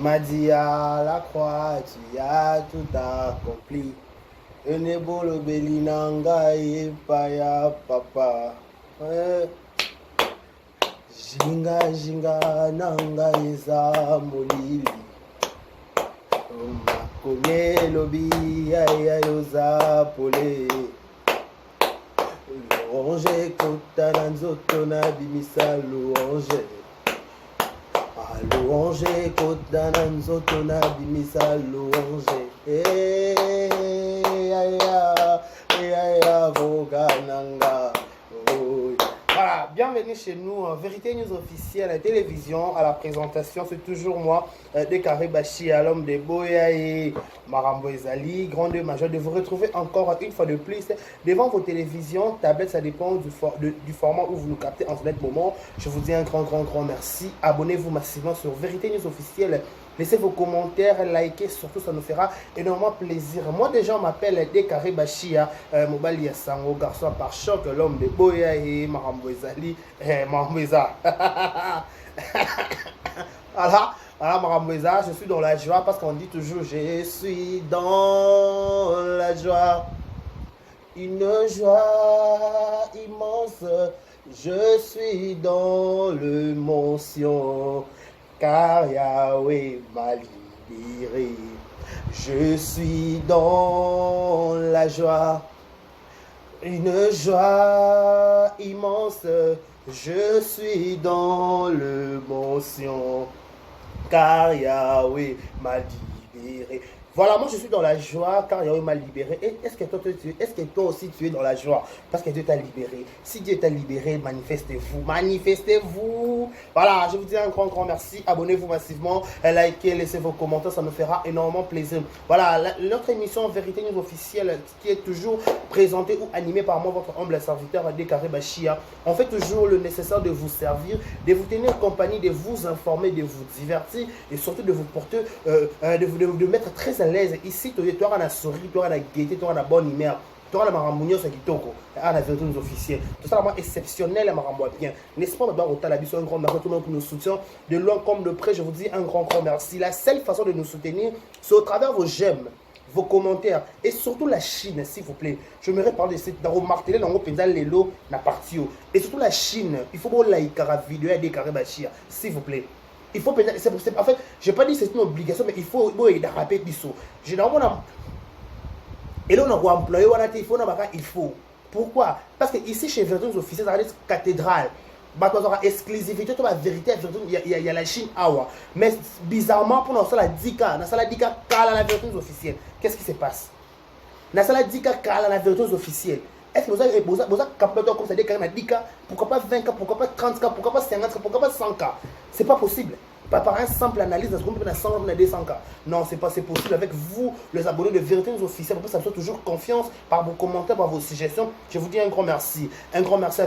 m'a dit à la croix, tu as tout accompli. Enebolo belinanga et paya papa. Jinga jinga nanga eza molili. Makome lobi ya yoza pole. Louange kota na nzoto na bimisa louange. Louange kota na nzoto na bimisa louange. Voilà, bienvenue chez nous, Vérité News officielle, la télévision, à la présentation, c'est toujours moi, Décaré Bachi, à l'homme des Boya et Marambo Ezali, grande major, de vous retrouver encore une fois de plus devant vos télévisions, tablettes, ça dépend du format où vous nous captez en ce moment. Je vous dis un grand merci, abonnez-vous massivement sur Vérité News officielle. Laissez vos commentaires, likez, surtout ça nous fera énormément plaisir. Moi déjà on m'appelle Décaré Bachia, Mobali Yassango, garçon par choc, l'homme de Boya et Marambo Ezali, Marambo Eza. Voilà, Marambo Eza, je suis dans la joie parce qu'on dit toujours je suis dans la joie. Une joie immense, je suis dans l'émotion. Car Yahweh m'a libéré, je suis dans la joie, une joie immense, je suis dans l'émotion, car Yahweh m'a libéré. Voilà, moi je suis dans la joie car Yahweh m'a libéré. Et est-ce que toi aussi tu es dans la joie parce que Dieu t'a libéré? Si Dieu t'a libéré, manifestez-vous, manifestez-vous. Voilà, je vous dis un grand merci. Abonnez-vous massivement, likez, laissez vos commentaires, ça me fera énormément plaisir. Voilà, notre émission Vérité News officielle qui est toujours présentée ou animée par moi, votre humble serviteur Décaré Bachia. On fait toujours le nécessaire de vous servir, de vous tenir compagnie, de vous informer, de vous divertir et surtout de vous porter, de vous mettre très à l'aise. Ici, tu auras la souris, tu auras la gaieté, tu auras la bonne humeur, tu auras la marambougno, ce qui toko, la vérité nous officielle. Tout ça, vraiment exceptionnel, la marambo bien. N'est-ce pas, madame Otalabi, un grand merci, tout le monde qui nous soutient de loin comme de près. Je vous dis un grand merci. La seule façon de nous soutenir, c'est au travers vos j'aime, vos commentaires et surtout la Chine, s'il vous plaît. Je me parler de cette marteler dans le lelo na partie et surtout la Chine. Il faut que like la vidéo et Décaré Bachia, s'il vous plaît. Il faut payer. En fait, je n'ai pas dit que c'est une obligation, mais il faut rappeler biso. Généralement, et là, on a employé, il faut. Pourquoi? Parce que ici, chez Vérité officiels, ça reste cathédrale. Bah, tu as exclusivité, tu as la vérité, il y a la Chine, awa. Mais bizarrement, pour nous, ça la dika, kala la vérité officielle. Qu'est-ce qui se passe? Dans la dika, kala la vérité officielle. Est-ce que vous avez capté comme ça, pourquoi pas 20 cas, pourquoi pas 30 cas, pourquoi pas 50 cas, pourquoi pas 100 cas? C'est pas possible. Pas par un simple analyse, parce qu'on peut 100 cas, 200 cas. Non, c'est possible avec vous, les abonnés de Vérité News officielle. Ça me fait toujours confiance par vos commentaires, par vos suggestions. Je vous dis un grand merci. Un grand merci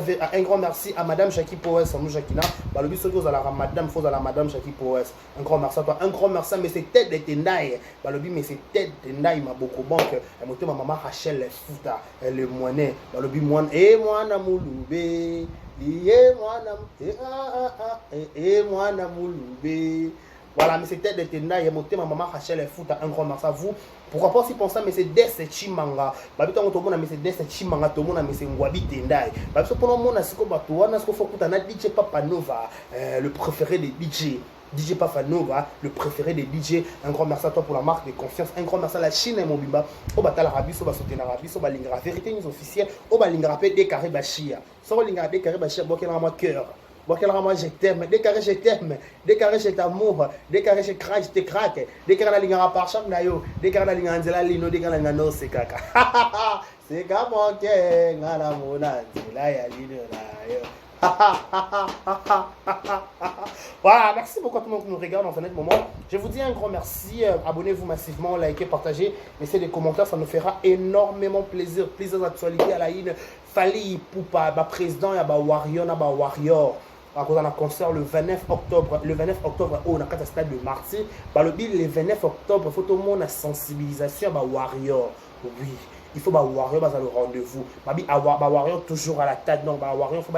à Madame Jackie Poes, à nous Jacquina. Bah, le but, c'est que vous allez à Madame, faut à la Madame Jackie Poes. Un grand merci à toi. Un grand merci à M. Tête de Tendai. Bah, le but, M. Tête de Tendai m'a beaucoup banque. Elle m'a dit, ma maman Rachel, les fouta, le moinet. Bah, le but, moine, et moi, Namouloubé. Voilà, mais c'était de Tenda, il y a monté ma maman Rachel et foot un grand merci à vous. Pourquoi pas aussi penser mais c'est des Chimanga. Babi tant tout le monde mais c'est des Chimanga tout le monde mais c'est Ngwabi Tenda. Babi so pour le monde c'est quoi toi na ce faut que na DJ Papa Nova le préféré des DJ. DJ Papa Nova, le préféré des DJ. Un grand merci à toi pour la marque de confiance. Un grand merci à la Chine et mon bimba. Au batal Arabi, au basoten Arabi, au balingra Vérité News officielle, au balingra Décaré Bachia. Sur balingra Décaré Bachia, bon quel moi cœur. Bon quel moi je t'aime, Décaré je t'aime, Décaré je t'amour, Décaré je craque, je te craque, Décaré la lingra par chaque nayo, Décaré la lingra Angela Lino, Décaré la no c'est caca. C'est comme mon cœur, la mona, là ya lino là. Voilà, merci beaucoup à tout le monde qui nous regarde en ce moment. Je vous dis un grand merci. Abonnez-vous massivement, likez, partagez, laissez des commentaires, ça nous fera énormément plaisir. Plaisir d'actualité à la ligne. Fali Poupa, président, il y a Warrior. À cause d'un concert le 29 octobre, on a un stade de Marty. Le 29 octobre, il faut tout le monde la sensibilisation à Warrior. Oui. Il faut que Warrior le rendez-vous. Warrior toujours à la tête. Non, Warrior, il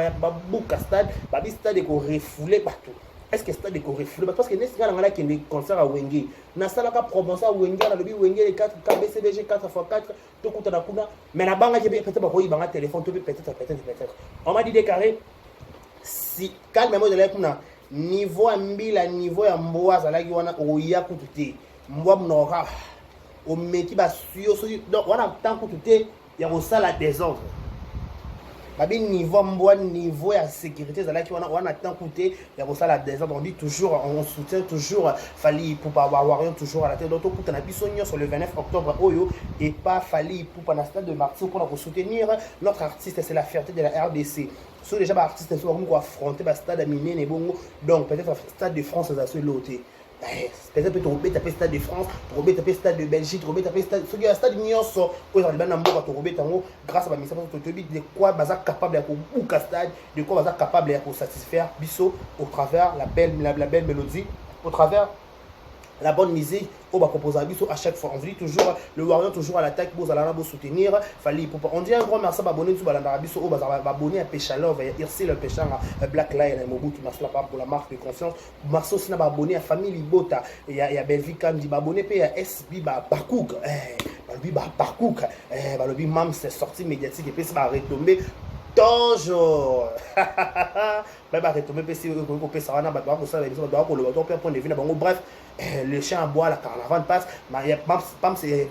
faut que stade. Stade est refoulé partout. est-ce que stade de reflète parce que n'est-ce pas qui est concert à Wenge na sala ka promotion à Wenge na lobi Wenge les 4 KBCBG 4x4 to kuta na kuna mais na banga peut-être ba koyi banga téléphone to peut-être on m'a dit des carrés si calmement de la kuna niveau à mbila niveau ya mboa zalaki wana oya kututé mboa mnora au meki ba suyo donc wana tant kututé ya kosala désordre babi niveau mboa niveau ya sécurité zalaki wana tant coûté ya kosala désordre on dit toujours on soutient toujours Fally Ipupa Warrior toujours à la tête donc tout na biso sur le 29 octobre oyo et pas Fally Ipupa na stade de Martyrs pour soutenir notre artiste c'est la fierté de la RDC. So déjà ba artiste so ko affronter ba stade miné ne bongo donc peut-être stade de France ça se loter peut-être tu taper stade de France tu taper stade de Belgique tu taper stade so que stade nyonso ko za libana mboka tu tango grâce à ba misa to tobi de quoi baza capable ya ko buka stade de quoi baza capable ya ko satisfaire biso au travers la belle mélodie au travers la bonne musique on va proposer à biso à chaque fois on dit toujours le Warrior toujours à l'attaque pour aller pour soutenir Fally Ipupa on dit un grand merci à abonner tout balanda biso on va abonner à Péchalov et Irsi le Péchard Black Lion et Mobutu merci pas pour la marque de confiance merci aussi na abonner à famille Libota et à Belvika dit abonner puis à SB Bakouk Balobi Bakouk Balobi mam c'est sorti médiatique et puis ça va retomber toujours bah retomber puis si on peut ça na ba ko ça les ba ko le point de vue na bango bref le chien à bois la carnaval passe mais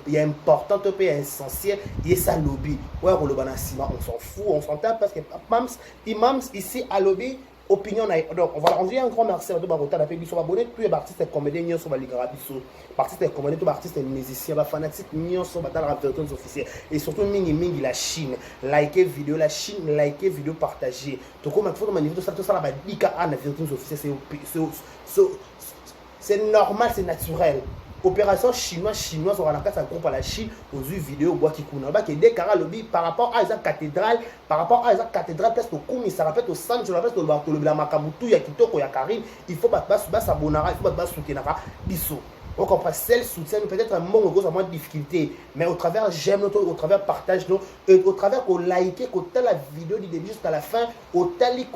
il y a important il y a essentiel et ça lobby ouais on le banasima on s'en fout on s'entend parce que imams ici à lobby opinion donc on va rendre un grand merci à tout barota la pays sur abonné puis artiste comédien sur baligara biso artiste comédien tout artiste musicien ba fanatique nion sur dans la version officielle et surtout mingi la Chine liker vidéo la Chine liker vidéo partager tout comme il faut que niveau tout ça la dika à la version officielle c'est normal c'est naturel opération chinoise on a un groupe à la Chine aux vidéos bois qui kuna ba que des cara lobby par rapport à esa cathédrale parce que comme il se rappelle au centre je rappelle le la makabutu ya kitoko ya Karine il faut pas s'abonner il faut pas soutenir biso on comprend celle soutien peut-être un moment gros à moins de difficulté mais au travers j'aime au travers partage au travers au liker au tel la vidéo du début jusqu'à la fin au tali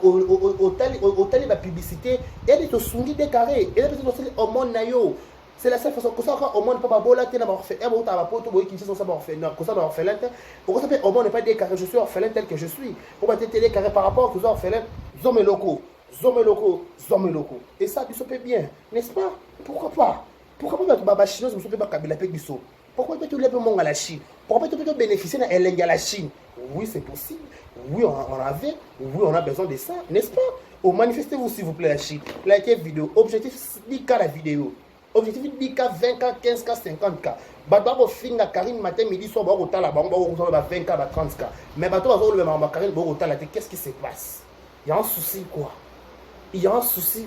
la publicité et de te sounger des carrés et peut-être aussi au monde nayo c'est la seule façon que ça au monde pas bola tena ba fait on ta poto boy qui ça ba fait non que ça ba orphelin pourquoi ça fait au monde n'est pas des carrés je suis orphelin tel que je suis pour pas télé carré par rapport aux orphelins zomé locaux et ça tu peut bien n'est-ce pas pourquoi pas baba chinois me peut pas kabila pe biso pourquoi tu lèves mon à la Chine pourquoi tu peux bénéficier d'un elenga à la Chine oui c'est possible oui on a besoin de ça n'est-ce pas au manifestez-vous s'il vous plaît la Chine likez vidéo objectif 10K la vidéo objectif 10K 20K 15K 50K bato ba finga Karine matin midi soir ba kotala ba 20K ba 30K mais bato ba zo le ba Karine ba kotala qu'est-ce qui se passe il y a un souci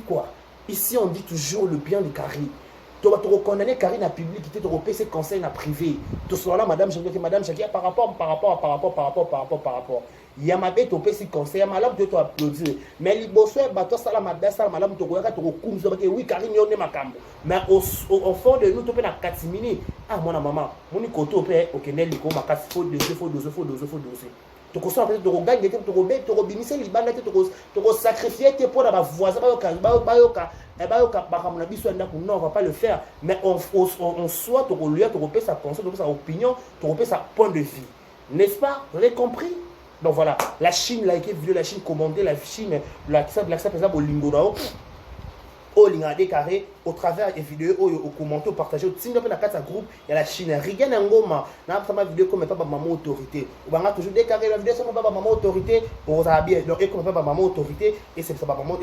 quoi ici on dit toujours le bien de Karine. Tu vas te recondamner Karine à public, tu te repères ses conseils à privé. Tu seras là, madame Jackie, par rapport. Il y a ma bête au PC conseil, madame, tu dois applaudir. Mais les bosseux, bateau, ça la madame, tu regardes, tu recours, oui, Karine, on est ma cambo. Mais au fond de nous, tu peux la 4 minutes. Ah, mon maman, mon côté, ok, Nelly, comme ma casse, faut doser. Tu consommes peut-être tu regagnes tu rebimissé les balles tu sacrifier tes points dans ma voisin non on va pas le faire mais on soit tu repères sa pensée tu repères sa opinion tu repères sa point de vue n'est-ce pas vous avez compris donc voilà la Chine liké vidéo la Chine commandé la Chine l'accès au lingo au lingade carré au travers des vidéos au commenter au partager au signe de la carte groupe il y a la Chine rien ngoma na ma vidéo comme pas maman autorité on va toujours décarrer la vidéo sur pas maman autorité pour ça bien donc et comme pas maman autorité et c'est ça maman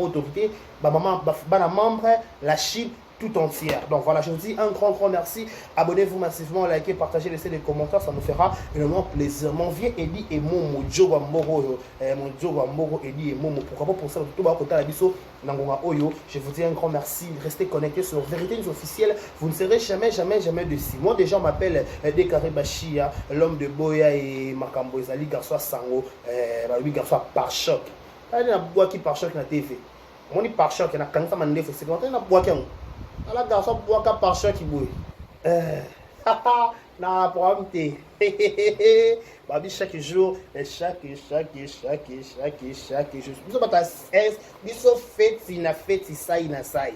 autorité maman bana membre la Chine tout entière. Donc voilà, je vous dis un grand merci. Abonnez-vous massivement, likez, partagez, laissez des commentaires, ça nous fera énormément plaisir. Mon vieux Eddie et Momo, Joe Moro, Eddie et Momo. Pourquoi pas pour ça, tout le côté la biso, Nangonga Oyo. Je vous dis un grand merci. Restez connectés sur Vérité News officielle. Vous ne serez jamais déçus. Moi déjà, on m'appelle Dekare Bachia, l'homme de Boya et Makambo Ezali, garçon Sango, garçon par choc. Il y a un bois qui par choc na TV. Mon par choc, il y a un cancer, c'est quand il y a un bois qui la garçon boit par choc qui bouille. Non, problème t'es. Babi chaque jour, chaque jour. Biso bata 16, biso fête na fête sai na sai.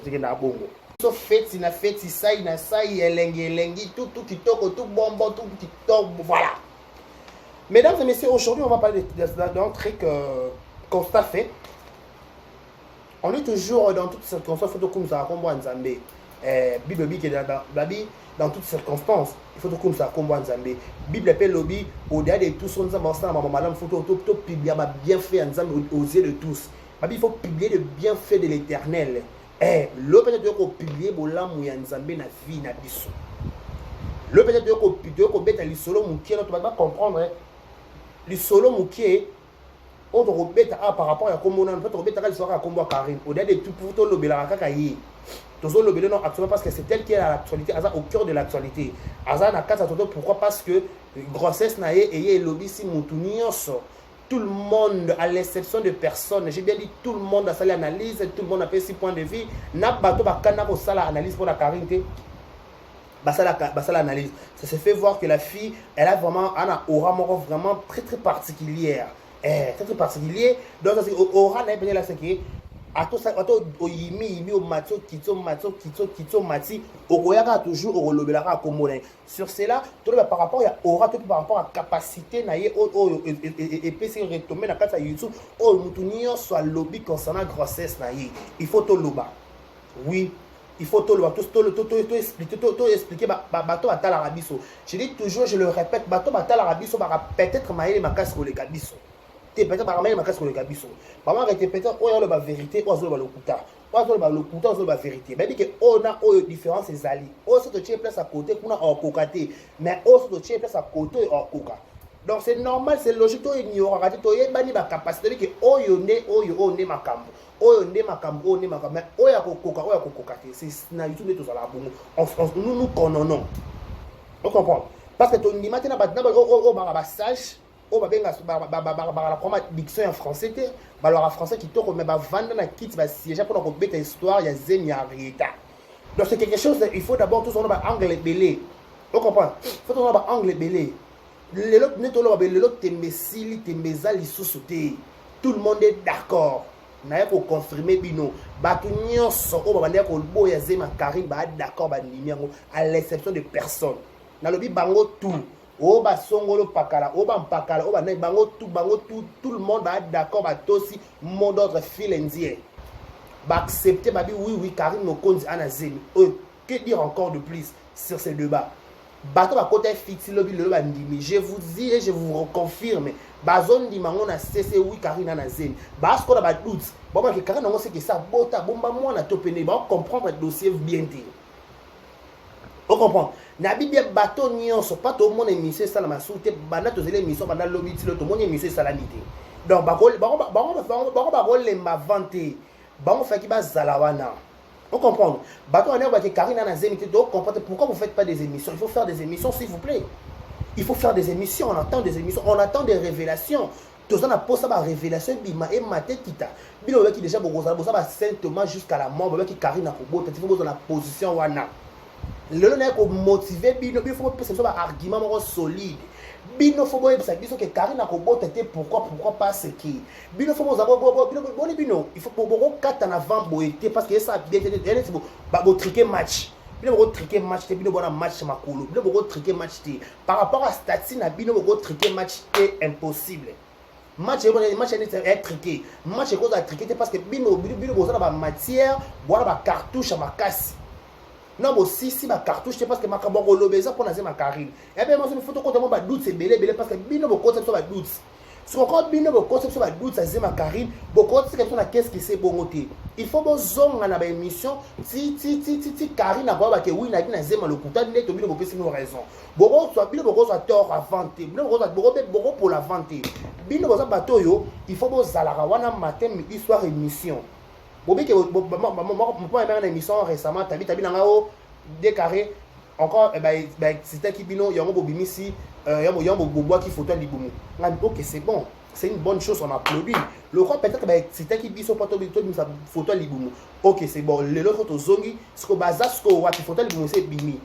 Tu na bongo. Biso fête na fête sai na sai elengi tout kitoko tout bonbon tout kitoko voilà. Mesdames et messieurs, aujourd'hui on va parler d'un truc constat fait. On est toujours dans toutes circonstances, il faut que nous avons Nzambe. Bible dit que dans toutes circonstances, il faut que nous avons Nzambe. Bible appelle lobby au-delà de tous, on a madame photo publier bien fait Nzambe aux yeux de tous. Il faut publier le bienfait de l'Éternel. Le peut-être que publier bolam ya Nzambe na vie na biso. Le peut-être que beta li solo mukie, tu vas comprendre. Li solo mukie on te rebête par rapport à comment on peut te rebête à l'histoire à combo Karine au-delà de tout pour le bela kaka yi toujours le bela non actuellement parce que c'est tel qui est à l'actualité au cœur de l'actualité aza na kata toto pourquoi parce que grossesse na et lobby si mutunioso tout le monde à l'exception de personne j'ai bien dit tout le monde a sali analyse tout le monde a fait 6 points de vue na bato bakana ko sala analyse pour la Karine te basala analyse ça se fait voir que la fille elle a vraiment un aura vraiment très très particulière. Très particulier donc c'est aura na bien là c'est que ato oyimi au matio kitso mati okoyaka toujours olobelaka komona sur cela tout par rapport à aura tout par rapport à capacité na ye et puis c'est retomber na kata YouTube mutunio soit lobby concernant grossesse na ye il faut to loba oui il faut tout expliquer bato batala rabiso je dis toujours je le répète bato batala rabiso peut-être maïle makas ko le kabiso te peut-être par maïle makas ko le kabiso maman était peut-être o la vérité o zo le lokuta o zo la vérité mais dit que on a différence les ali o se te tient place à côté kuna en kokate mais o se te tient place à côté en koka donc c'est normal c'est logique to ignorer raté to yebani ba capacité que oyo ne makambo oyo nde makambo mais oya kokoka te c'est na YouTube to sala bongo nous connaissons on comprend parce que ton image na ba sage o ba benga la première diction en français te ba leur français qui to mais ba vendre na kit ba siège pour ko beta histoire ya zenya rieta donc c'est quelque chose il faut d'abord tout son ba anglais belé on comprend faut tout ba anglais belé le lot netolo ba le lot tembesili tembezali susute tout le monde est d'accord na ko confirmer bino bato nyonso o babandeka ko boya zema Karine ba d'accord ba ndimiango à l'exception de personne na lobi bango tout o ba songolo pakala o ba mpakala o ba na bango tout le monde ba d'accord ba tosi monde d'autre filendier ba accepter ba bi oui Karine Mokonzi ana zemi que dire encore de plus sur ces débats bato ba côté fixe lobi le ba ndimi je vous dis et je vous reconfirme bazone di mango na cc oui Karine na zemi parce qu'on a ba doute bon que Karine on sait que ça bota bomba moi na topene ba comprendre le dossier bien dit on comprend na bibia bato nyonso pas tout le monde émission ça la masouté bana to zele émission bana lobi ti le tout le monde émission ça la nité donc ba le ma vanter ba fait ki ba zalawana on comprend bato on a que Karine na zemi donc comprendre pourquoi vous faites pas des émissions il faut faire des émissions s'il vous plaît. Il faut faire des émissions, on attend des émissions, on attend des révélations. Tout ça, on a posé ma révélation, bima et ma tête qui t'a. Bien, on va qui déjà beaucoup ça, ça va saintement jusqu'à la mort, on va qui Karine a pour beau, il faut dans la position wana. Le long est motivé, bien, il faut que ce soit un argument solide. Bino faut voir ça, que Karine a pour pourquoi pas ce qui. Bino faut voir bino, il faut pour beaucoup quatre en avant boité parce que ça bien été, c'est bon triquer match. Bino boko triquer match te bino bona match makolo bino boko triquer match te par rapport à statut na bino boko triquer match te impossible match est triqué match est cause à triquer parce que bino boza na ba matière boana ba cartouche ma casse non bo si ba cartouche te parce que makabo ko lobeza pour na zema Karine et bien moi une photo ko ba doute c'est belé parce que bino boko ça ba doute si encore bino boko ça ba doute ça zema Karine boko c'est quelque chose qu'est-ce qui c'est bon côté il faut bozonga na ba émission ti Karine na ba que oui na zema le kuta net bino boko c'est une raison boko soit tort à vanter boko pour la vanter bino boza bato yo il faut bozalaka wana matin midi soir émission bobi que mon point na émission récemment tabi na ngao décarré encore c'était qui bino yango bobimisi yango boboa qui photo libumu ngani ok c'est bon c'est une bonne chose on applaudit le roi peut-être c'était qui biso photo libumu ok c'est bon le l'autre to zongi ce que baza ce que wa photo libumu c'est bimi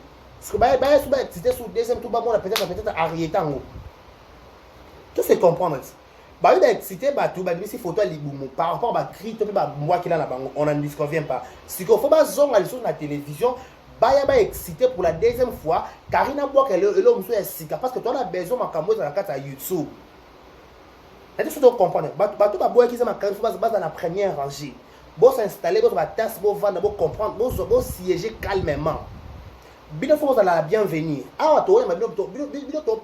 Parce que bah excité sur deuxième tour, bah bon, peut-être arrêter en haut. Tout se comprendre. Bah il est excité, bah tout, bah si photo liboumou par rapport à cri, tout bah moi qui là là, on n'en disconvient pas. Si qu'on faut bah zong aller sur la télévision, bah il est excité pour la deuxième fois. Karina boit qu'elle est l'homme sur Sika parce que toi on a besoin de caméra dans la carte à YouTube. Est-ce que tu comprends? Bah tout bah boire qui ça ma caméra dans la première rangée. Bon s'installer, bon va tester, bon vendre, bon comprendre, bon siéger calmement. Bien faut la bienvenue. Ah toi on m'a bien to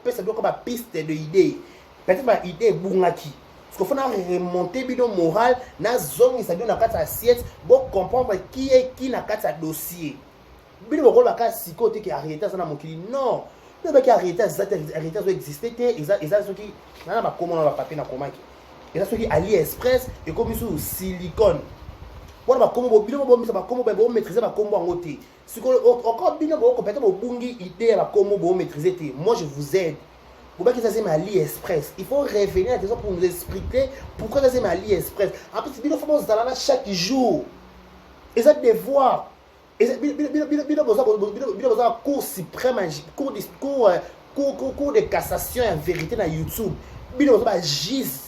pèse comme une piste de idée. Peut-être ma idée bungaki. Parce qu'il faut remonter bidon moral, na zone il s'agit de la assiette, pour comprendre qui est qui na carte dossier. Bidon rôle la carte si côté qui arrêté ça na mon kili. Non. Le mec qui arrêté ça doit exister et ça ceux qui na ba comment on va papier na comment qui. Et ça ceux qui AliExpress et comme sur silicone. Voilà comment bidon comment maîtriser ba combo en côté. Si encore bidon complètement bungi idée ba comment maîtriser. Moi je vous aide. Pourquoi ça c'est AliExpress? Il faut revenir à la pour nous expliquer pourquoi ça c'est AliExpress. En plus, il faut que nous chaque jour. Et ça devoir. Et ça cours suprême, cours de cassation en vérité dans YouTube. Il faut que GIS.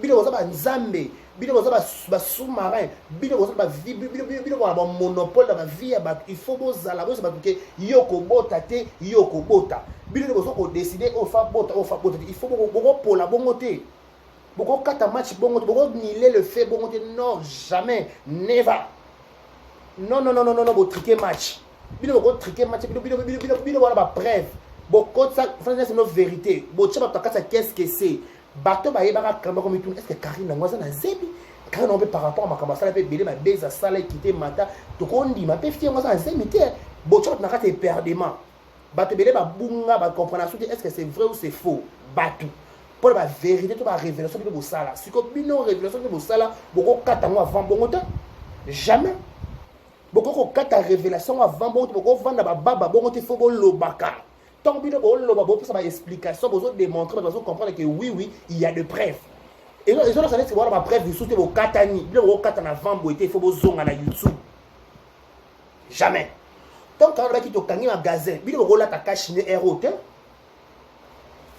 Il faut que Nzambe. Il faut que sous-marin. Il faut que monopole dans la vie. Il faut que yoko bota te yoko bota. Il faut décider au fa bota. Il faut que pour la bonne côté. Beaucoup de match bon côté. Beaucoup nier le fait bon côté. Non, jamais, never. Non, vous triquez match. Il faut triquer match. Il faut avoir preuve. Beaucoup de ça, c'est une vérité. Beaucoup de ça, qu'est-ce que c'est? Bateau ba yeba comme tout est-ce que Karine ngoza na zebi quand on peut par rapport à ma kabasala peut belé ma beza sala quitter mata to kondi ma peut fier ngoza na zebi te bochot na kate perdement bateau belé ba bunga ba comprendre est-ce que c'est vrai ou c'est faux bateau pour la vérité to ba révélation de bosala si ko bino révélation de bosala boko kata ngo avant bongo ta jamais boko ko kata révélation avant bongo boko vanda ba baba bongo te faut lobaka. Tant que vous avez une explication, vous avez démontré, vous avez comprendre que oui, il y a des preuves. Et là, ça veut dire que vous avez des preuves, vous soutenez vos katani, vous avez katana avant, il faut vous zonger à YouTube. Jamais. Tant que vous avez un magasin, vous avez un cache ROT,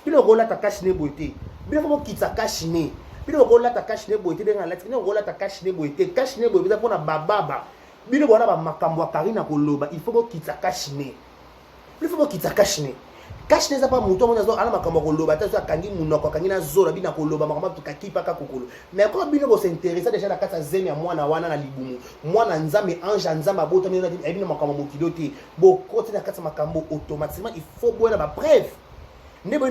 vous avez un cache boité, vous avez un cache vous avez un cache boité, vous avez un cache boité, cache boité, vous avez un bababa, vous avez un makambo karina koloba, il faut que vous cache. Il faut que tu caches. Cache n'est pas mouton, on a dit, alors, comme on l'a dit, kangi munoko, kangi na zola, bina koloba, makama tu kaki paka kokolo. Mais quand bino s'intéresse déjà la kata zemi à moi na wana na libumu, moi na nzambe ange nzamba boto na bina makama mokidote. Bo côté na kata makambo automatiquement il faut boire la preuve. Ne boire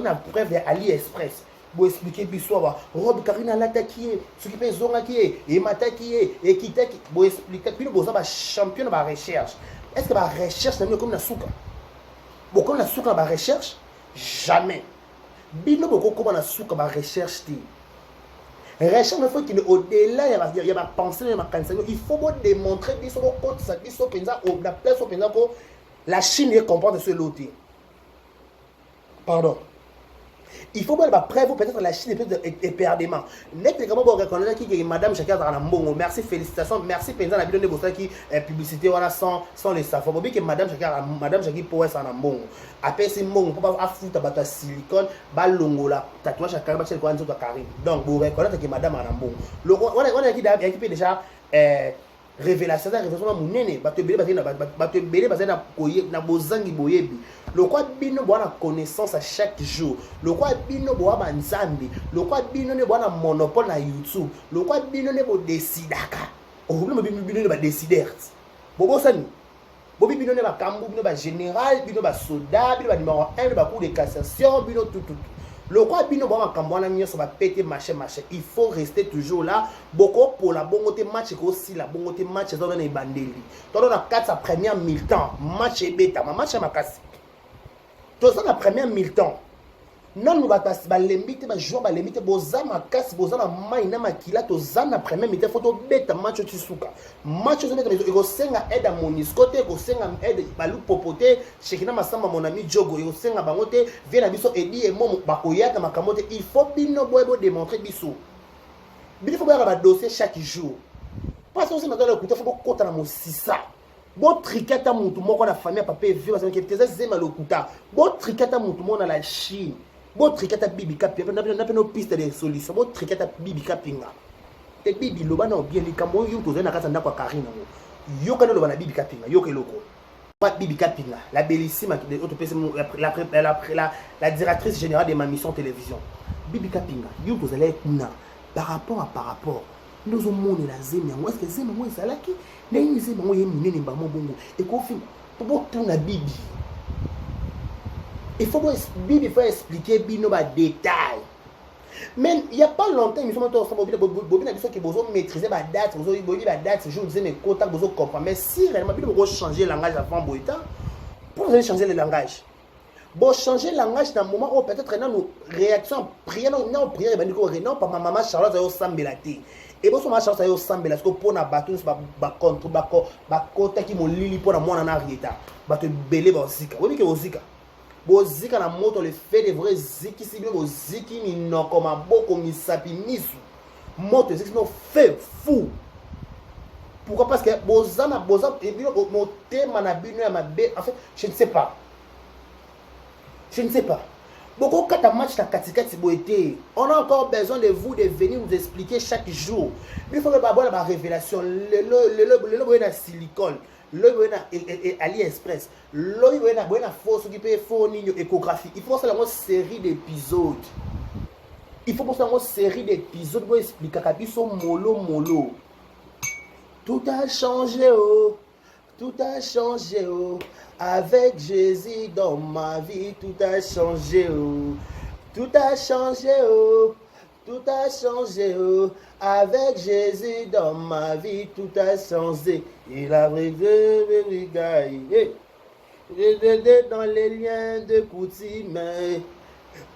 na preuve de AliExpress. Pour expliquer bissoa robe Karina l'attaquer ce qui fait zonga qui est et m'attaquer et qui t'attaque pour expliquer puis nous sommes champion de la recherche. Est-ce que la recherche c'est comme la souka? Beaucoup la souka la recherche jamais. Bino beaucoup comme la souka la recherche ti. Recherche il faut qu'il au-delà il y a ma pensée il y a ma cancer il faut démontrer biso ko ça biso penza au la place au penza ko la Chine est comprendre ce loti. Pardon. Il faut voir la preuve peut-être la Chine est perdement. Net comment vous reconnaître qui madame Chaka dans mbongo. Merci félicitations, merci penza la vidéo de bossa qui publicité voilà sans les savoir. Bobi que madame Chaki pour ça na mbongo. Après c'est mbongo pour pas foutre bata silicone ba longola tatouage Chaka ba chez quoi nzo Karim. Donc vous reconnaître que madame na mbongo. On a qui déjà révélation munene bato belé bazana na koye na bozangi boyebi le quoi bino boana connaissance à chaque jour le quoi bino boa banzambi le quoi bino ne boana monopole na YouTube le quoi bino ne bo décidaka o bino bino ne ba décideur bobo sani bobi bino ne ba kambu bino ba général bino ba soldat bino ba numéro 1 ba cour de cassation bino tout le quoi bino bon kambona mio so va péter machin il faut rester toujours là beaucoup pour la bongote match ko aussi la bongote match dans les bandeli dans la 4 sa première mi-temps match et bêta match makasi tout ça la première mi-temps non nous va passer ba lemite ba jouer ba lemite boza makasi boza na mai na makila to za na première mi-temps photo bêta match tu suka match zo mettre ego senga aide à Monisco te ko senga aide balu popote chekina masamba mon ami Jogo ego senga bangote vient na biso edi et momo bakoyaka makamote il faut bino boyebo démontrer biso bino faut ba dossier chaque jour parce que c'est maintenant écouter faut kota na mo sisa Bon trikata mutu moko na famille papa vieux parce que teza zema lokuta. Bon trikata mutu moko na la Chine. Bon trikata bibi kapi na peno piste de solution. Bon trikata bibi kapinga. Te bibi loba na bien likambo yo to na kasa ndako Karina ngo. Yo kana loba na bibi kapinga yo keloko. Pas bibi kapinga, la bellissime la directrice générale de ma mission télévision. Bibi kapinga, yo to zala kuna par rapport. Nous avons monné la zeme yango est-ce que zeme moi ezalaki na une zeme moi yeminene mbamo bongo et ko film pour tuna bibi il faut bibi faut expliquer bino ba détail mais il y a pas longtemps ils sont tous bobina biso que bozo maîtriser ba date bozo bobi ba date jour zeme contact bozo comprendre mais si réellement bibi bozo changer le langage avant boita pour vous changer le langage bon changer le langage dans un moment où peut-être nous réaction prière non prière ben non pas ma maman Charlotte yo sambelati et bon, ma chance à sambe parce que pour na bateau ba contre ba kota ki mo lili pour na mwana na rieta ba te belé ba zika oui que zika bo zika na moto le fait de vrai ziki si bien bo ziki ni non comme boko mi sapi misu moto ziki no fait fou pourquoi parce que bozana et bien mon thème na bino ya mabe en fait je ne sais pas beaucoup quand match la katikati boité on a encore besoin de vous de venir nous expliquer chaque jour il faut que avoir la révélation le na silicone le na AliExpress le na force qui peut fournir échographie il faut faire une série d'épisodes pour expliquer kabiso molo tout a changé tout a changé avec Jésus dans ma vie, tout a changé tout a changé tout a changé avec Jésus dans ma vie, tout a changé. Il a réveillé dans les liens de coutume.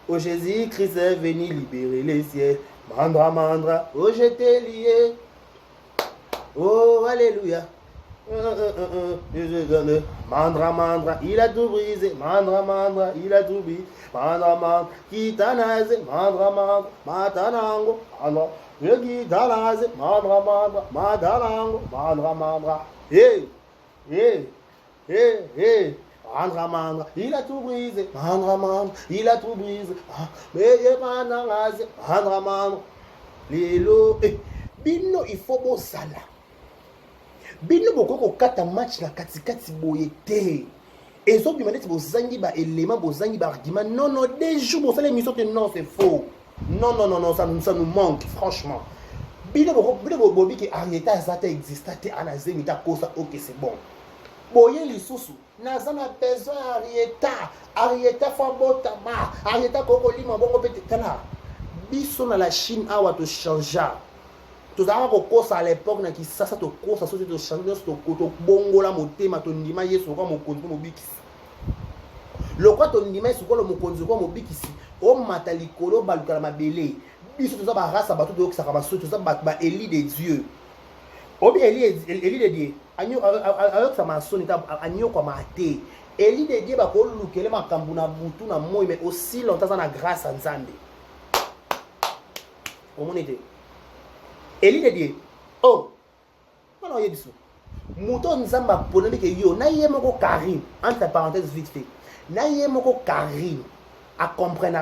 Oh Jésus-Christ est venu libérer les cieux. Mandra, oh j'étais lié. Oh alléluia. Mandra, il a tout brisé. Mandra, il a tout brisé. Mandra, qui t'a nasé. Mandra, matanango. Le qui t'a nasé. Mandra, matanango. Mandra, hey. Mandra, il a tout brisé. Mandra, il a tout brisé. Mais il m'a nasé. Mandra, lilo. Bino, il faut beau sala. Bino boko kata match la katikati boyete ezo bi maneti bozangi ba élément bozangi ba argument non des jours bo fait l'émission que non c'est faux non ça nous manque franchement bino boko bobi que Arieta zata existate anazemi ta kosa OK c'est bon boye lisusu nazana besoin Arieta fa botama Arieta koko lima bongo pete tala biso na la Chine awa to changer. Tout ça à l'époque na kisasa to kosa so to changer to koto bongola motema to ndima yesu kwa mokonzi mobikisi lokwa to ndima yesu kwa mokonzi kwa mobikisi o mata likolo baluka la mabele biso to za ba race bato to yokisaka baso to za ba éli de Dieu obi éli de Dieu anyo avec sa masoni ta anyo kwa mate éli de Dieu ba ko lukele makambu na butu na moi mais aussi longtemps na grâce à Nzambe omonete Eli de Dieu. Oh. Non, il y a des Mouton Nzamba poneli que yo na yemoko Karim entre parenthèses vite fait. Na yemoko Karim à comprendre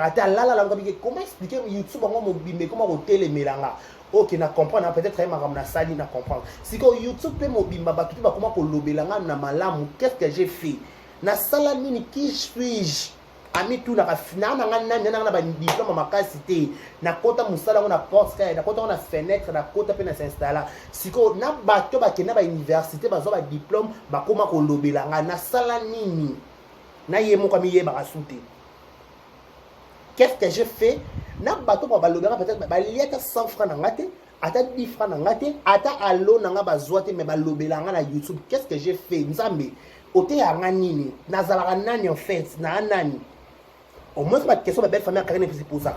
comment expliquer YouTube comment mobimbe comment hotel melanga. OK na comprendre peut-être ma na sali na comprendre. Si ko YouTube peut mobimba ba tout ba comment ko lobelanga na malamu qu'est-ce que j'ai fait? Na sala nini qui suis-je? Ami tout na fina na na ba diplôme makasi te na kota musala na porte na kota na fenêtre na kota pe na s'installer siko na bato ba kena ba université ba zo ba diplôme ba koma ko lobelanga na sala nini na yemo kwa miye ba souté qu'est-ce que j'ai fait na bato ba lobelanga peut-être ba lieta 100 francs na ngate ata 10 francs na ngate ata allo na nga ba zoate mais ba lobelanga na YouTube qu'est-ce que j'ai fait nzambe ote ya nini nazala nani en fait na nani. Au moins, ma question de belle famille à Karine pour ça.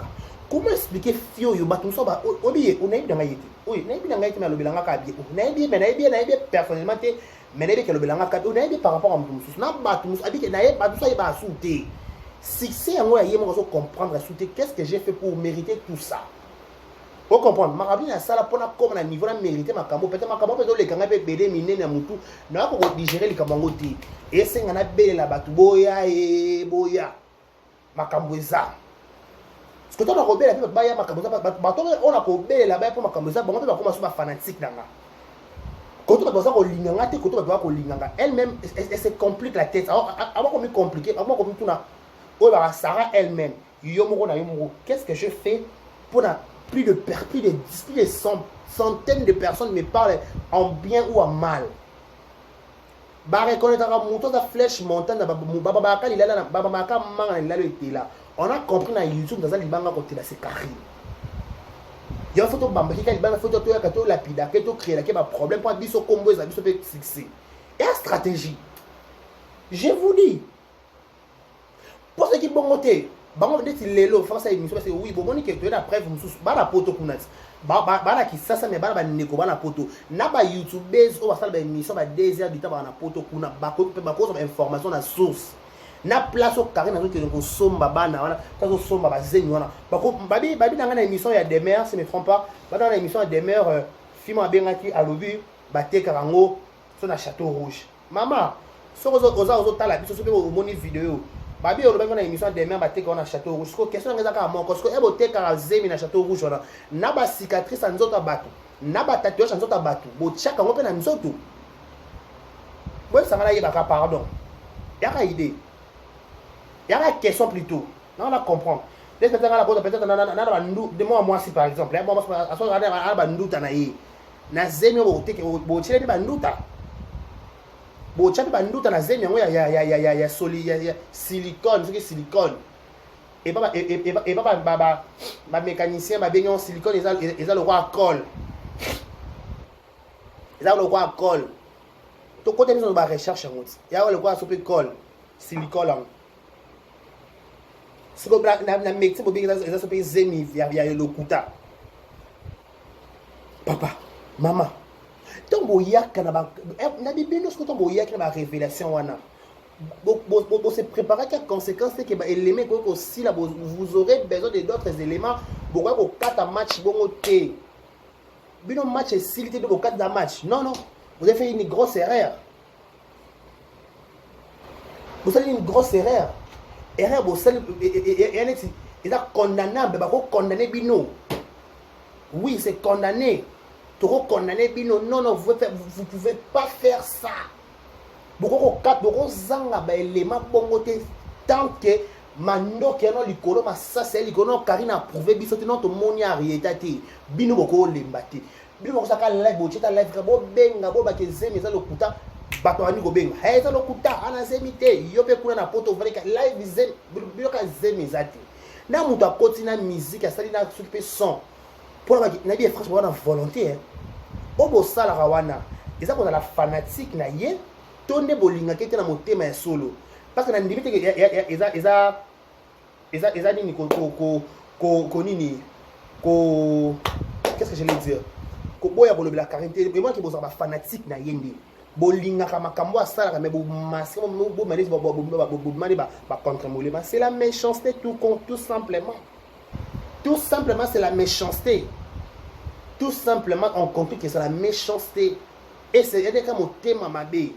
Comment expliquer Fio yo batum so ba obiye on a dans ngayiti. Oui, na bien ngayiti mais le belanga ka bien. Na bien personnellement mais na bien que le belanga ka on a bien par rapport à mutum. Na batum so abi que na batum so ba souté. Si c'est en moi yemo so comprendre souté qu'est-ce que j'ai fait pour mériter tout ça. Vous comprenez? Marabine a ça là pour comme un niveau de mérité ma camo peut-être ma camo peut-être les kanga peut bédé miner na mutu na ko digérer les kamangoti et c'est ngana belé la batu boya et boya ma kamboza ce que tu as robé la baya ma kamboza bato on a ko belé la baya pour ma kamboza bon on peut pas commencer ma fanatique nanga quand tu vas ko linganga te quand tu vas ko linganga elle-même elle se complique la tête avant qu'on me compliquer avant qu'on me tout na oh ba Sarah elle-même yo moko na yo moko qu'est-ce que je fais pour na plus de centaines de personnes me parlent en bien ou en mal. On a compris dans YouTube dans les banques côté là c'est carré. Il y a une photo bamba qui a une photo to lapida qui to créer là qui a problème pour biso combo ça biso peut fixer. Et la stratégie. Je vous dis pour ceux qui bon côté bango ndeti lelo fasa émission parce que oui bon moni que tu es la preuve mususu bana poto kunati bana ki sasa me bana baneko bana poto na ba youtubers o basala ba émission ba 2 heures du temps bana poto kuna ba ko information na source na place au carré na ko somba bana wana tazo somba ba zeni wana ba ko babi na na émission ya demeure si me trompe pas ba na émission ya demeure film abengaki alobi ba te karango so na château rouge mama so ozo tala biso so pe o moni vidéo babi on a une émission demain baté qu'on a château rouge ko question ngeza ka mon ko e boté ka zemi na château rouge wana na ba cicatrice nzoto bato na ba tatouage nzoto bato bo chaka ngo pe na nzoto bo ça mala yeba ka pardon ya ka idée ya ka question plutôt non on va comprendre les peut-être la peut-être na ba ndu de moi si par exemple moi à so na ba ndu ta na yi na zemi bo té bo chele ba nduta bo chapi banduta na zemi yango ya soli ya silicone c'est que silicone et pas mécanicien ba benyo silicone ils a le roi colle ils a le roi colle to côté nous ba recherche yango ya le roi sope colle silicone c'est ko na métier bo benyo ils a sope zemi ya le kuta papa maman donc boyaka na bibino ce que ton boyaka na révélation wana bo se préparer qu'à conséquence c'est que ba élément ko aussi là vous aurez besoin de d'autres éléments pour ko kata match bongo té bino match est silité de kata da match non vous avez fait une grosse erreur vous avez une grosse erreur bo sel et il a condamnable ba ko condamner bino oui c'est condamné. Condamné bino non vous pouvez pas faire ça beaucoup zanga ba élément bongoté tant que mando ke no likolo ma ça c'est likolo karina prouver biso te non to moni ariété bino boko lembati bino boko saka live bo cheta live bo benga bo ba ke zemi za lokuta bato ani go benga he za lokuta ana zemi te yo pe kuna na poto valika live zemi bino ka zemi zati na muto akoti na musique asali na s'occuper son pour na bien franchement na volonté obo sala rawana eza ko na la fanatique na ye tonde bolinga kete na motema ya solo parce que na ndimite eza nini ko nini ko qu'est-ce que je vais dire ko boya bolo la carité et moi qui boza ba fanatique na yende bolinga ka makambo asala mais bo masque bo manis bo mani ba contre molema c'est la méchanceté tout simplement c'est la méchanceté. Tout simplement, on compris que c'est la méchanceté. Et c'est comme au thème mabé.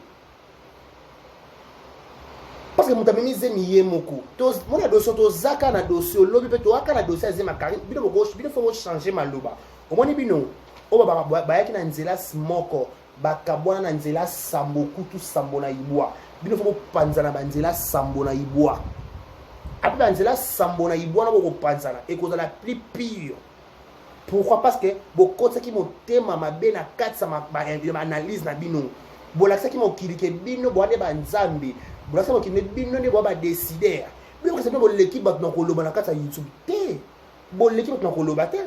Parce que mon ami zemi yemoko. Mon dossier to zaka na dossier lobi pe to aka na dossier zema kari. Bino gauche, bino faut changer maloba. Au moins bino. O ba yaki na nzela smoko. Ba kabwana na nzela samboku tout sambona ibwa. Bino faut panzana ba nzela sambona ibwa. Après nzela sambona ibwa na boko panzana et cause la plus pire. Pourquoi? Parce que beaucoup de ceux qui m'ont téma ma bien à 4 ma analyse na bino. Bon ceux qui m'ont kilike bino bo ane ba nzambe. Bon ceux qui m'ont bino ne bo ba décider. Bino c'est pas l'équipe ba na koloba na kata YouTube. Té. Bon l'équipe na koloba té.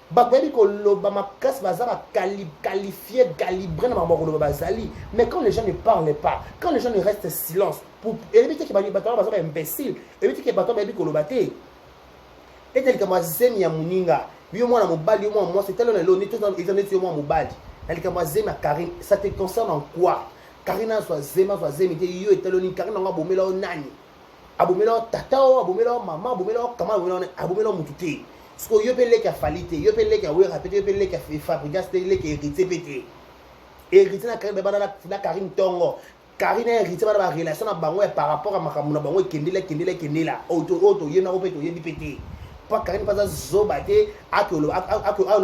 Ba ba bi koloba ma casse baza ba qualifier calibrer na ba koloba bazali. Mais quand les gens ne parlent pas, quand les gens ne restent silence pour éviter que ba baza ba imbécile, éviter que ba bi koloba té. Et tel que moi zemi ya muninga. Yo moi mobali yo moi c'est tellement l'honnête tout ils ont dit moi mobali elle comme zema Karine ça te concerne en quoi Karina soit zema yo et tellement Karine nga bomela nani abomela tata abomela maman abomela kama abomela mututé Parce que yo pe leki a falite, yo pe leki a we rapete, yo pe leki a fabrica, c'était leki hérité pété. Hérité na Karine bana na Karine Tongo. Karine hérité bana ba relation na bango par rapport à makamuna bango kendela. Auto yena opeto yebi pété. Pas Karine pas zobate akolo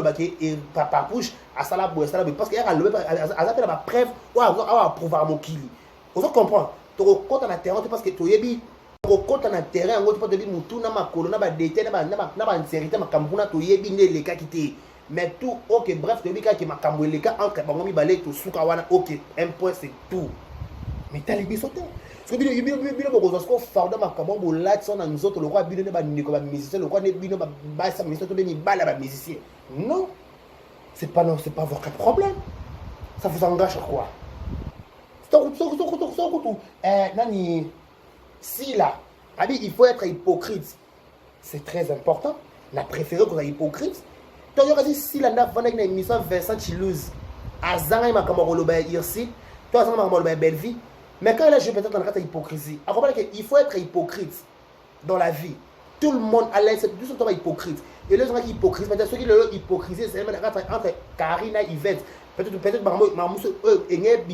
bake et papa push à sala bo parce que ya lobe azapela ba preuve ou à prouver mokili. Vous comprenez? Tu comptes na terrain parce que tu yebi compte na terrain ngo tu pas de bi mutu na makolo na ba dété na ba insécurité makambuna to yebi ne le ka kité. Mais tout OK bref tu yebi ka ki makambo le ka entre bango mi balé to suka wana OK un point c'est tout. Mais t'as les bisoté. Parce que bino boko zo farda makambo bo lat son na nzoto le roi bino ne ba ndiko ba musicien le roi ne bino ba sa musicien to de mi bala ba musicien. Non. C'est pas votre problème. Ça vous engage quoi? Nani si là, il faut être hypocrite. C'est très important. La préférée qu'on a hypocrite. Tu as dit si la naf vend une émission Vincent Chilouz, Azanga ma camarolo ba irsi, toi Azanga ma camarolo ba belle vie. Mais quand là je peut-être dans la hypocrisie. À comprendre qu'il faut être hypocrite dans la vie. Tout le monde à l'aise, tout le temps hypocrite. Et les gens qui hypocrite, mais ceux qui le hypocrisie, c'est entre Karina Yvette. Peut-être Mamousse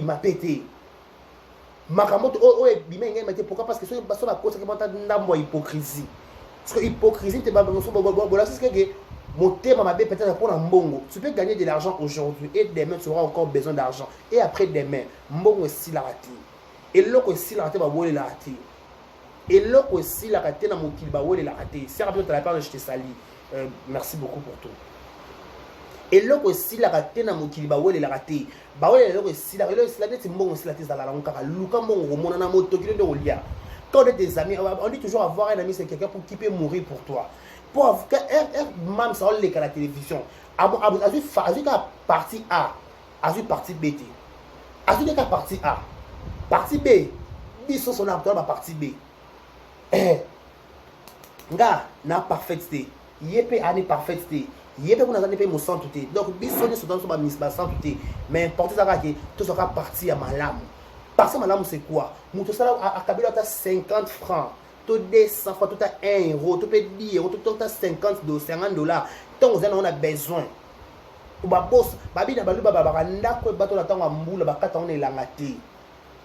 m'a pété. Makamoto bima ngé mais pourquoi parce que so ba cause que monta ndambo hypocrisie parce que hypocrisie te ba so bola c'est que motema mabe peut-être pour un mbongo tu peux gagner de l'argent aujourd'hui et demain tu auras encore besoin d'argent et après demain mbongo si la raté et loko si la raté ba bolé la raté et loko si la raté na mokili ba bolé la raté c'est rapide la part je te salue merci beaucoup pour tout. Et là aussi la raté na mokili ba wele la raté ba wele là aussi la tête mbongo aussi la tête za la lonka luka mbongo mona na moto kilo de olia quand on est des amis on dit toujours avoir un ami c'est quelqu'un pour qui peut mourir pour toi pour avoir même ça on les à la télévision azu ka partie A azu partie B azu ka partie A partie B biso son acteur ba partie B nga na parfaité yepé ani parfaité il peut nous pas mon sang tout donc bisonner sur dans son ministre sans tout mais importe ça que tout sera parti à malam parce que malam c'est quoi mon tout ça à Kabila tu as 50 francs tout 200 francs tout à 1 euro tout peut 10 euros tout à 50 $50 tant on a besoin ou ba boss babi na balu baba ndako bato la tango mbula bakata on elangati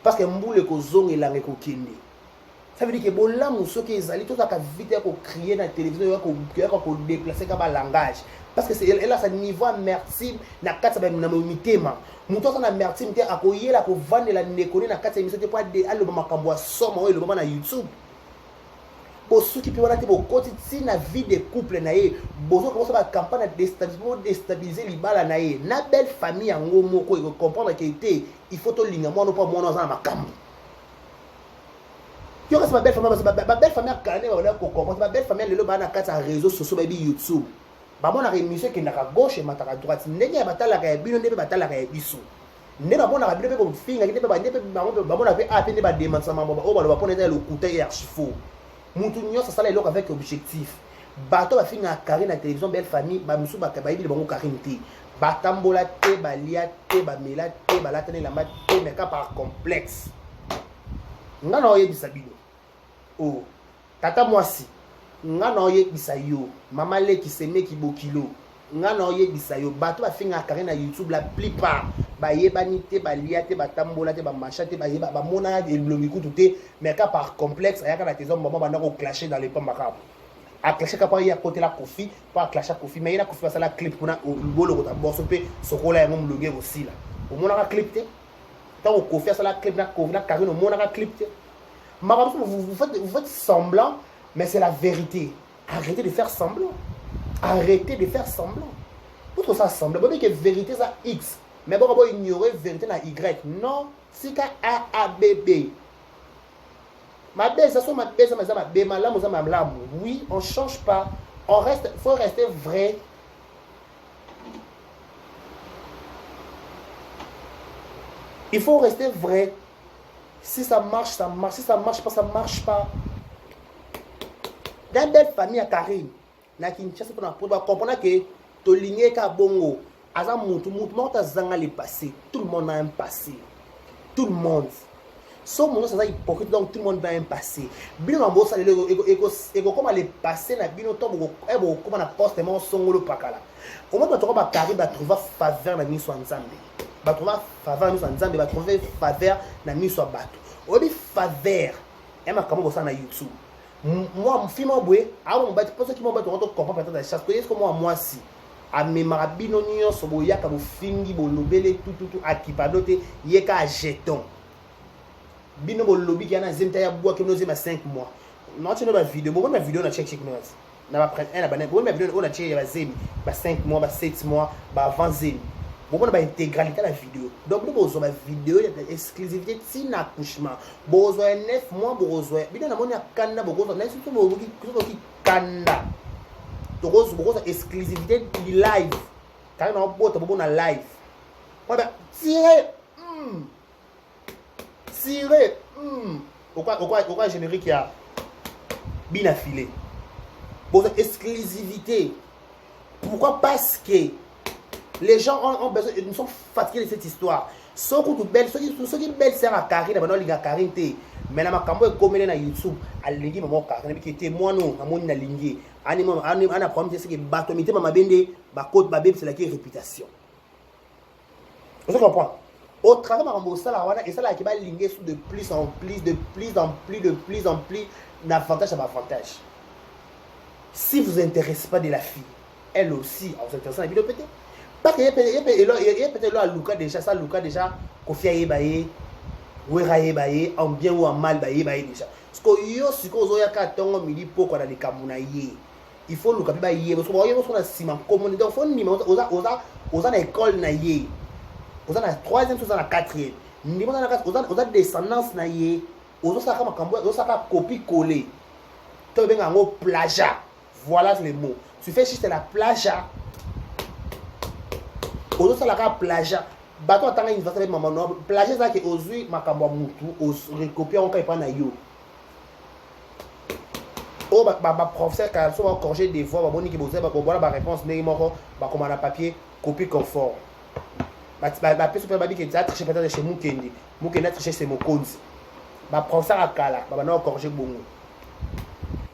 parce que mbule ko zong elange ko kindi. Ça veut dire que bon là muso qui ezali tout ça vite ko crier dans la télévision ko déplacer comme langage parce que c'est elle a sa niveau amertume na kati ba na mitema muto ça na amertume te akoyela ko vendre la nekoni na kati émission te pour aller ba makambo soma o le ba na YouTube pour ceux qui peuvent pour côté si na vie de couple na ye bozo commence ba campagne déstabiliser libala na ye na belle famille yango moko et comprendre que il faut to linga moi non pas moi dans makambo. Tu vois, c'est ma belle famille, ma belle famille a calmé, ma belle famille, le bana a réseaux sociaux, YouTube. Bah, mon émission qui est à gauche et à droite. N'est pas batala la bino, n'est pas batala la biso. N'est pas bon à la comme finger, n'est pas bon à appeler des démembrements, on va prendre le couteau et archifaux. Moutounio, ça s'allait avec objectif. Bato va finir à carré la télévision, belle famille, bah, monsieur Bakabaï, le bon carinté. Batambola, balia, bamela, balatane la mat, mais cas par complexe. Nga na oye bisabino oh tata mwasi nga na oye bisayo mama le ki seme ki bokilo nga na oye bisayo bato ba finga carré na YouTube la plupart ba yebani te ba liate ba tambola te ba machate ba yeba ba mona de lomiku tout mais cas par complexe ayaka na tezo maman banda ko clasher dans les pommes makabo a clasher kapa ya côté la Kofi pas clasher Kofi mais il a Kofi ça la clip pour na bolo ko ta bosso pe sokola ya ngom loge aussi là au mona ka clip te tant au Kofi ça la clip na Kofi na Karine au mona ka clip te vous faites semblant mais c'est la vérité. Arrêtez de faire semblant. Arrêtez de faire semblant. Pourquoi ça semblant? Bon, que vérité ça X. Mais bon, on va ignorer vérité na Y. Non, c'est qu'à A, B, B. Ma belle, ça soit ma belle, ça ma B, ma lame, ça ma lame. Oui, on ne change pas. On reste, faut rester vrai. Il faut rester vrai. Si ça marche, ça marche. Si ça marche pas, ça marche pas. Dans une belle famille à Karine, na Kinshasa, pour comprendre que tu ligné ka bongo, azam mutu mort zanga le passé. Tout le monde a un passé. Tout le monde. Ce monde c'est hypocrite, donc tout le monde va un passé. Bino mambo ça et comment les passer na bino to comment na poste mon songolo pakala. Au moins tu vas carré va trouver faveur na miso nzambe. Va trouver faveur na miso nzambe, va trouver faveur na miso bato. Obi faveur. Et ma comment ça na YouTube. Moi mon film boé, ah mon bête pour ceux qui m'ont battu on comprend peut-être la chasse. Est-ce que moi si a memorabino nyonso boyaka bo fingi bo lobele tout akipadote yeka jeton. Bino bo lobby qui a na zemta ya bois qui nous ma 5 mois. Non tu na vidéo, bon ma vidéo na check nous. Na ba prendre un bon ma vidéo on a check ya zemi, ba 5 mois, ba 7 mois, ba avant zemi. Bon on ba intégralité la vidéo. Donc nous besoin ma vidéo exclusivité tin accouchement. Besoin 9 mois besoin. Bino na moni akanda besoin na surtout bo ki kanda. Donc besoin exclusivité live. Quand on bote bo na live. Ouais ben tirer pourquoi générique il y a bien affilé pour exclusivité. Pourquoi? Parce que les gens ont besoin, ils sont fatigués de cette histoire. Ceux qui belle sert à Karine, maintenant les Karine té mais na makambo e komele na YouTube alingi maman Karine qui était moi non na moni na lingi ana problème c'est que batomité mama bende ba code ba bébé c'est la réputation. Vous comprenez? Au travers de ça, et ça qui va linger de plus en plus d'avantage à avantage. Si vous intéressez pas de la fille, elle aussi, en vous intéressant à la vidéo peut-être. Parce qu'il y a peut-être là Luca déjà, ça Luca déjà, Kofi Ayebaye, Wera Ayebaye, en bien ou en mal Ayebaye déjà. Parce que yo si ko zo ya ka tongo midi poko na de kamuna ye. Il faut Luca ba ye parce que vous voyez on a ciment commun donc faut ni oza na école na ye. Vous avez la troisième, vous avez la quatrième. Vous avez la descendance, vous avez la copie collée. Tu as un plagiat. Voilà le mot. Tu fais juste la plagiat. Vous avez la plagiat. Bato atanga une façon de maman. Plagiat, c'est que aujourd'hui, ma cambo moutou, recopier en cas pas na yo. Oh, professeur, quand on va corriger des voix, on va la réponse, mais on va papier, copie conforme. Ba personne qui a triché peut-être chez Mukendi a triché chez Mokonzi ba professeur akala ba na corriger bongo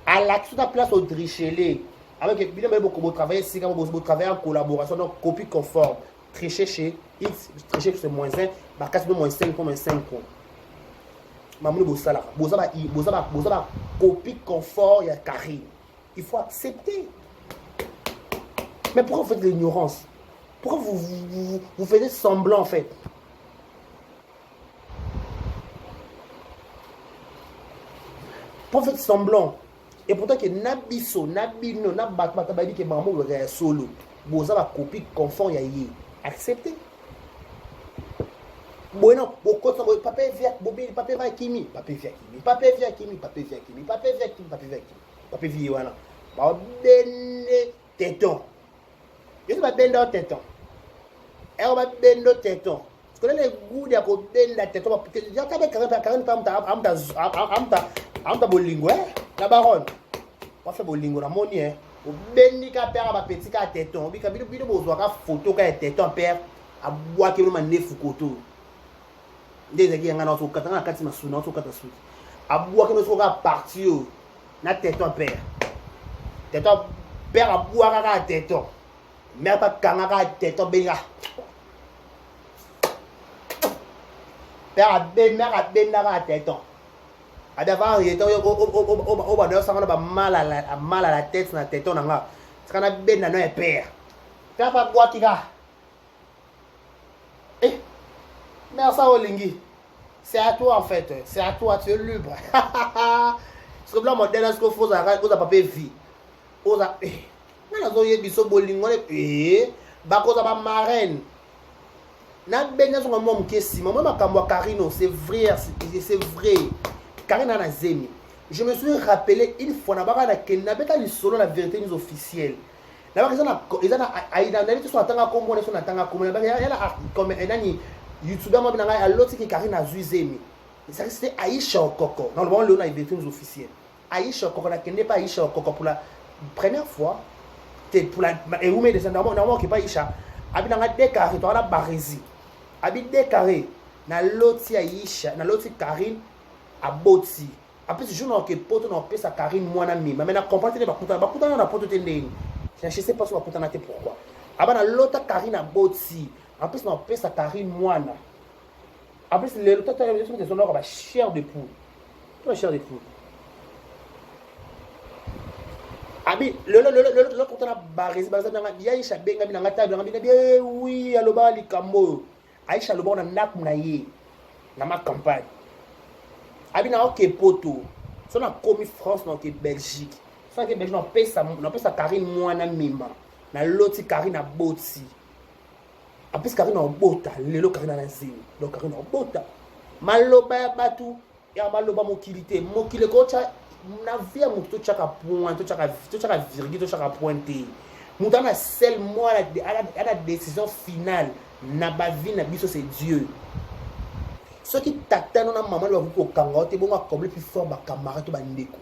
à l'action de place au tricher avec bien beaucoup travailler si quand vous travailler en collaboration donc copie conforme tricher chez X tricher chez moins 1 ba casse moins 5 pour moins 5 points mamouni bosala bosaba copie conforme ya carré il faut accepter. Mais pourquoi vous faites de l'ignorance? Pourquoi vous faites semblant en fait? Pourquoi vous faites semblant? Et pourtant que Nabiso, Nabino, Nabatabadi que maman est solo. Vous avez copie conforme à y accepter. Bueno, papa va kimi, papa via kimi. Papa via wana. Ba bene téton. Je vais bender au téton. Elle va bender au téton. Parce que les goûts de bender au téton. Parce que j'ai quand même 40 bolingo, la baronne. On fait bolingo, la monnaie. Au bendi ka père à petit ka téton. Bika bido bozoa photo ka téton père à bois qui me neuf koto. Des qui ngana so katanga kati masuna so kata su. À bois qui me so ka parti na téton père. Téton père à bois ka téton. Mais pas kangaka téton benga. Père à benga téton. D'avant il était au bas de ça on a mal à la tête na téton nga. Ça na benga no père. Père pas bois qui ga. Eh. Merci Olingi. C'est à toi en fait, c'est à toi, tu es libre. Parce que là modèle est-ce qu'il faut ça papier vie. Oza na zo ye biso bolingo le ba koza ba marraine. Na benya so mom kesi, maman makambo Karino, c'est vrai. Karina na zemi. Je me suis rappelé une fois na baka na kidnappé ta lisolo la vérité nous officielle. Na baka ils na aida na biso atanga kombo na so na tanga kombo na baka yala comme enani YouTuber moi binanga à l'autre qui Karina Zuizemi. Ça c'était Aïcha Okoko. Dans le moment où on a une vérité officielle. Aïcha Okoko na kende pas Aïcha Okoko pour la première fois. Pour la et vous mettez ça normalement qui pas Aïcha. Abinanga décarré toi la barésie. Abi décarré. na loti Aïcha na loti Karine aboti après ce jour na ke poto na pesa Karine mwana mima mais na comprendre te bakutana na poto te ndeni je sais pas si bakutana te pourquoi aba na lota Karine aboti en plus na pesa Karine mwana après le tata de son ba chair de poule pas chair de poule abi le kotana barezi bazana ya Aïcha benga bina ngata benga bina oui aloba likambo Aïcha aloba na nak na ye na ma campagne abi na ok poto so na komi France na ok Belgique so na Belgique na pesa Karine mwana mima na loti Karine aboti après Karine obota lelo Karine na zini donc Karine obota maloba ya batu ya maloba mokilité mokile ko cha na via mutu chaka point to chaka virgule to chaka pointé mutu na seul moi à la décision finale na ba vie na biso c'est Dieu ce qui tata na maman lo ko kanga te bonga comme plus fort ba camarade to ba ndeko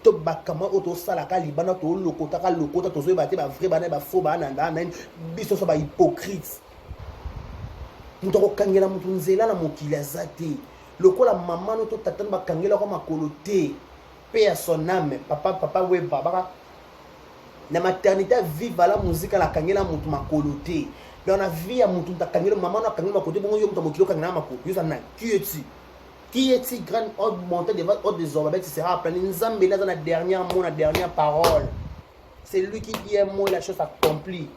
to ba kama auto sala ka libana to lokota ka lokota to zo ba te ba vrai ba na ba faux ba na biso so ba hypocrite mutu ko kangela mutu nzela na mokili azate lokola maman no to tata ba kangela ko makolo te paix à son âme papa weba baka na maternité vive la musique la kangela mutu makolo te dans la vie à mutu ta kangela maman na kangela makolo bongo yo mutu mokilo kangela makolo yo na qui est grande haute montée devant haute désormais tu seras appelé nzambe dans la dernière mot la dernière parole c'est lui qui dit un mot la chose accomplie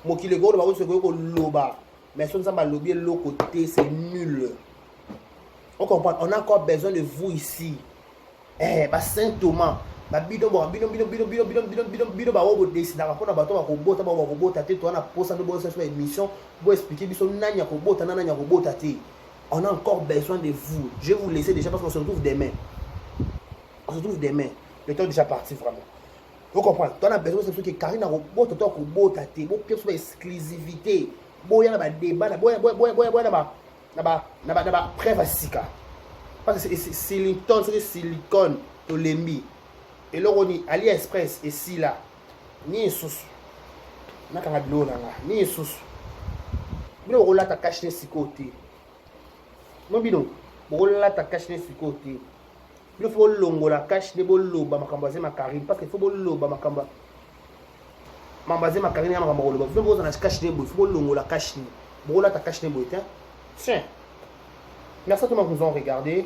mokile go ba se go ko loba mais son nzamba lobi lo côté c'est nul on comprend on a encore besoin de vous ici ba Saint Thomas ba bidon ba wo décider ko na bato ba ko bota te to na posa no bo ça sur émission bo expliquer biso nanya ko bota te on a encore besoin de vous je vais vous laisser déjà parce qu'on se retrouve demain le temps est déjà parti vraiment vous comprenez on a besoin de ce que Karine ko bota to ko bota te bo pièce sur exclusivité bo ya na ba débat na bo na ba preuve sika parce que c'est silicone to lembi et là on y AliExpress et si là ni sous na kanga bilo na ni sous bilo rola ta cache ne sikote no bilo rola ta cache ne sikote bilo faut longola cache ne bolo ba makamba ze makarine parce que faut bolo ba makamba mambaze makarine ya makamba bolo faut boza na cache ne bolo faut longola cache ne rola ta cache ne bolo tiens merci à tous ceux qui nous ont regardé.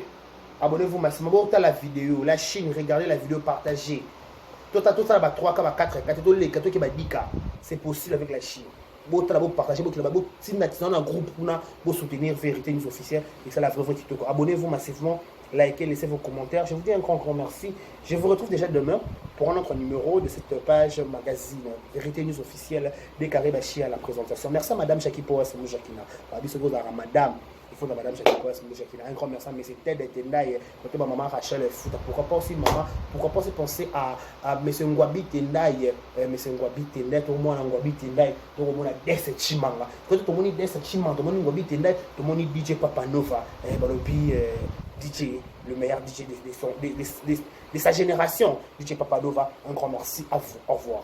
Abonnez-vous massivement. Bon, la vidéo, la Chine, regardez la vidéo, partagez. Tout ça, 3K, 4K, c'est possible avec la Chine. Bon, partagez, un groupe pour soutenir Vérité News Officielle. Et c'est la vraie TikTok. Abonnez-vous massivement, likez, laissez vos commentaires. Je vous dis un grand merci. Je vous retrouve déjà demain pour un autre numéro de cette page magazine Vérité News Officielle des Karibachi à la présentation. Merci à Madame Jackie Poas Moujakina. Madame. Il faut que Madame Jackie Poas Moujakina. Un grand merci, mais c'est Ted et Tendai. Côté ma maman Rachel Foot. Pourquoi pas aussi maman? Pourquoi pas aussi penser à M. Ngwabi Tendai, M. Ngwabi Tendai, tout le monde Ngwabi Tendai, tout le monde a des chimanga. Quand tout le monde des chimanga, tout le monde Ngwabi Tendai, tout le monde DJ Papa Nova, DJ, le meilleur DJ de sa génération, DJ Papa Nova. Un grand merci à vous. Au revoir.